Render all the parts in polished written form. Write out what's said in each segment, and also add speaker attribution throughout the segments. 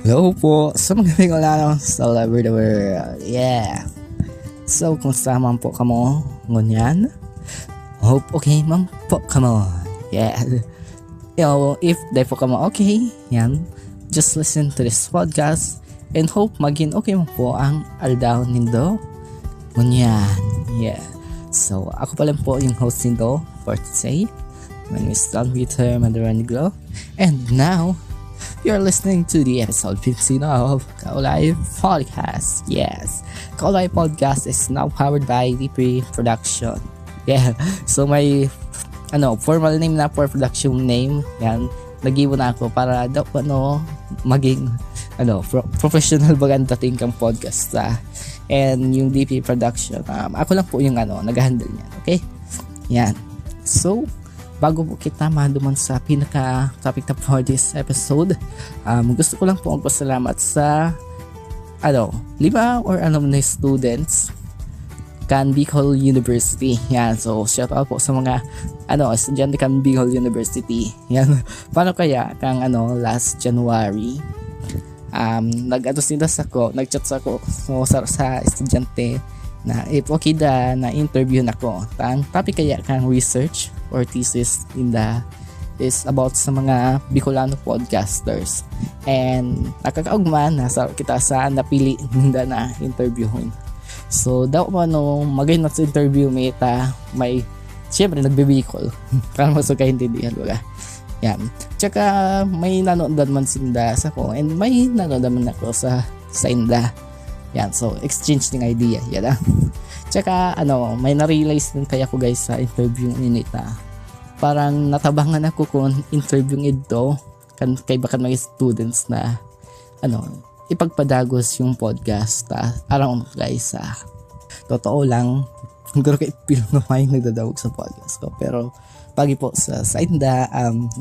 Speaker 1: Hello po sa mga Pilano sa all over the world. Yeah. So, kung saan po kamo ngunyan, hope okay man po kamo. Yeah. If di po kamo okay, yan, just listen to this podcast and hope maging okay man po ang aldaw nindo ngunyan. Yeah. So, ako pa lang po yung host nindo for today. My name is Peter Negro. And now, you're listening to the episode 15 of Kaulay Podcast. Yes, Kaulay Podcast is now powered by DP Production. Yeah, so may formal name na for production name. Yan, nag-iwan na ako para daw maging professional bagang dating kang podcast. And yung DP Production, ako lang po yung nag-handle niyan. Okay? Yan. So, bago po kita maduman sa pinaka-topic na for this episode, gusto ko lang po magpasalamat sa 5 or na students kan Bicol University. Yan, so shout out po sa mga estudyante kan Bicol University. Yan, paano kaya kang last January nag-chat ako sa estudyante na if okay na interview nako. Ang topic kaya kang research or thesis is about sa mga Bicolano podcasters. And nakakaugman nasa kita sa napili ninda na interviewin. So daw magay na sa interview may syempre nagbibicol para masukaiintindihan wala. Yan. Tsaka may nanonood man sinda sa ko and may nanonood man ako sa inda. Yan, so exchange ng idea, yan. Tsaka may na-realize din kaya ko guys sa interview nita. Parang natabangan ako kung interview ito kay baka may students na ipagpadagos yung podcast around guys. Totoo lang, siguro kay feel na may nagdadawag sa podcast ko, pero pagi po sa inda,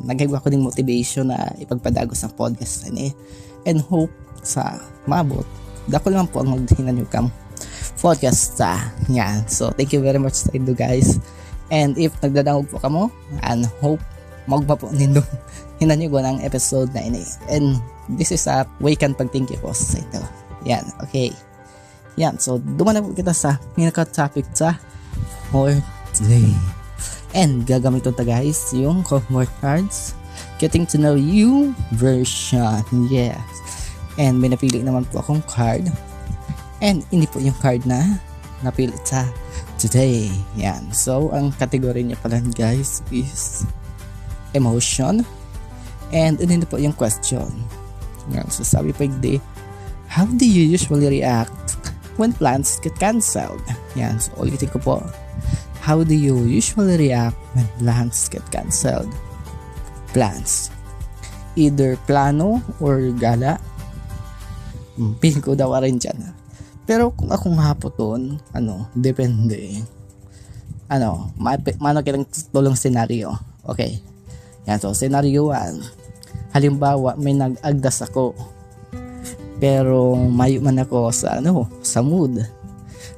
Speaker 1: nagagawa ko din motivation na ipagpadagos ang podcast and hope sa mabot dako lang po ang maghinanyukam podcast yan. So thank you very much sa inyo guys, and if nagdadangog po kamo and hope magba po nindo hinanyugon ang episode na ini, and this is a way kan pagthinking ko sa ito. Yan, okay. Yan, so duman na po kita sa pinaka-topic for today, and gagamitin ta guys yung homework cards getting to know you version. Yes. And may napili naman po akong card. And hindi po yung card na napili sa today. Yan. So, ang category niya pala guys is emotion. And hindi po yung question. Yan. So, sabi pa hindi, how do you usually react when plans get cancelled? Yan. So, ulitin ko po. How do you usually react when plans get cancelled? Plans. Either plano or gala. Pili ko daw rin dyan. Pero kung akong hapoton, depende. Mano kitang tulong senaryo. Okay. Yan, so senaryo 1. Halimbawa, may nag-agdas ako. Pero mayo man ako sa mood.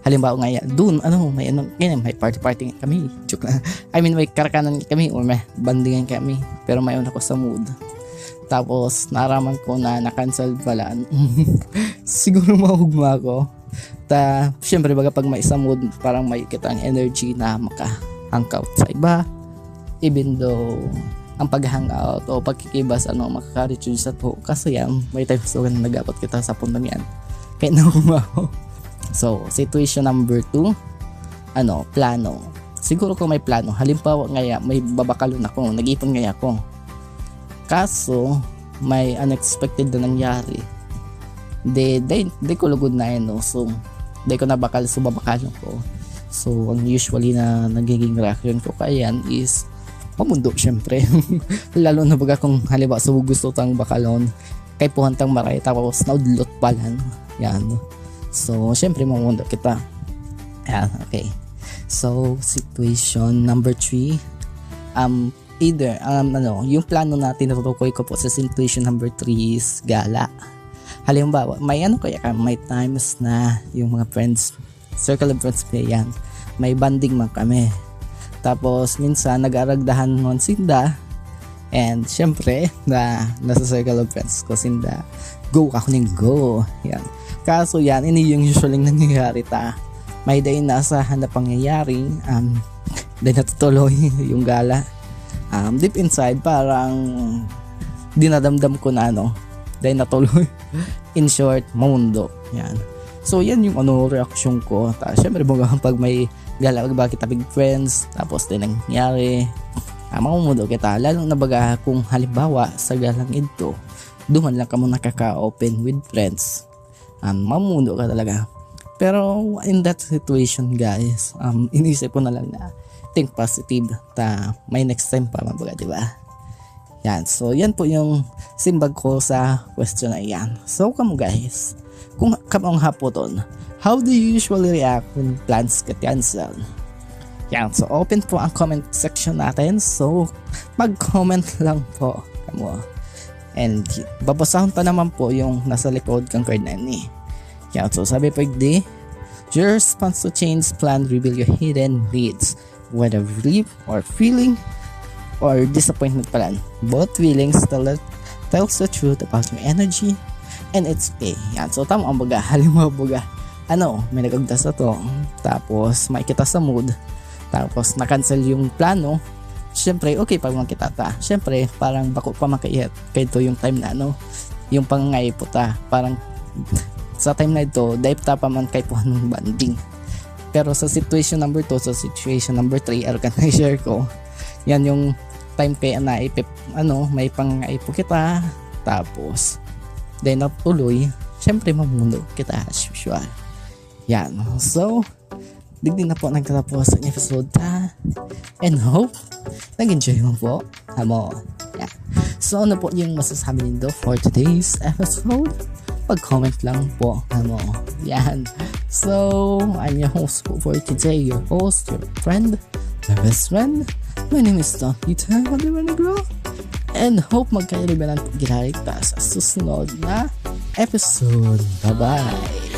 Speaker 1: Halimbawa nga dun, may party kami. Joke lang. I mean, may karakanan kami or may bandingan kami. Pero mayon ako sa mood. Tapos, naraman ko na na-cancel pala. Siguro mahugma ako. Siyempre, pag may isang mood, parang may kitang energy na maka-hangout sa iba. Even though, ang pag-hangout o pagkikibas, makaka-reach sa to. Kasi yan, may times na nag-apat kita sa punta niyan. Kaya nahugma ako. So, situation number 2, plano. Siguro kung may plano, halimbawa ngaya, may babakalon ako, nag-ipon ngaya ako. Kaso, may unexpected na nangyari. Di ko lugod na so, di ko nabakal, so babakalon ko. So, ang usually na nagiging reaction ko kayan is mamundo, syempre. Lalo na baga kung halimbawa, so gusto tang bakalon, kay puhantang maray, tapos naudlot palan. Yan. So, syempre, mamundo kita. Yan, okay. So, situation number 3, either, yung plano natin natutukoy ko po sa situation number 3 is gala. Halimbawa, may may times na yung mga friends, circle of friends yan, may banding man kami. Tapos, minsan, nag-aragdahan nun sinda, And syempre, nasa circle of friends ko sinda go ako ng go. Yan. Kaso yan, ini yung usually nangyayari ta. May day nasa hanap pangyayari, day natutuloy yung gala. Deep inside, parang dinadamdam ko na day natuloy. In short, mamundo. Yan. So yan yung reaksyon ko. Syempre, pag may gala, bakit big friends, tapos din nangyari, mamumundo kita. Lalo na baga kung halimbawa sa galang ito, duman lang ka mo nakaka-open with friends, mamumundo ka talaga. Pero in that situation guys, inisip ko na lang na think positive, may next time pa mabaga, diba? Yan, so yan po yung simbag ko sa question na yan. So kamo guys, kung kamong hapoton, how do you usually react when plans get cancelled? Yan, so open po ang comment section natin. So mag-comment lang po kamo. And babasahon pa naman po yung nasa likod kang card na ni. Yan, so sabi po di, your response to change plan reveal your hidden needs, whether relief or feeling or disappointment plan. Both feelings tells the truth about your energy and its pay. Yan, so tama ang baga, halimbawa baga, may nagagdas na to, tapos makikita sa mood, tapos na-cancel yung plano. Siyempre, okay pag makita ta. Siyempre, parang bako pa makayat. Kaya ito yung time na yung pangangay po ta. Parang sa time na ito, dahil ta pa man kay po anong banding. Pero sa situation number 2, sa situation number 3, ka na share ko. Yan yung time kaya naipip, may pangangay po kita. Tapos, dahil natuloy, siyempre mamundo kita as usual. Yan. So, digdi na po nagtatapos ang episode ta. And hope nag-enjoy mo po. Yeah. So ano po yung masasabi nindo for today's episode? Pag-comment lang po. Yan. So I'm your host for today. Your host, your friend, my best friend. My name is Peter Negro. And hope magkailibanan po ginarikta sa susunod na episode. Bye-bye.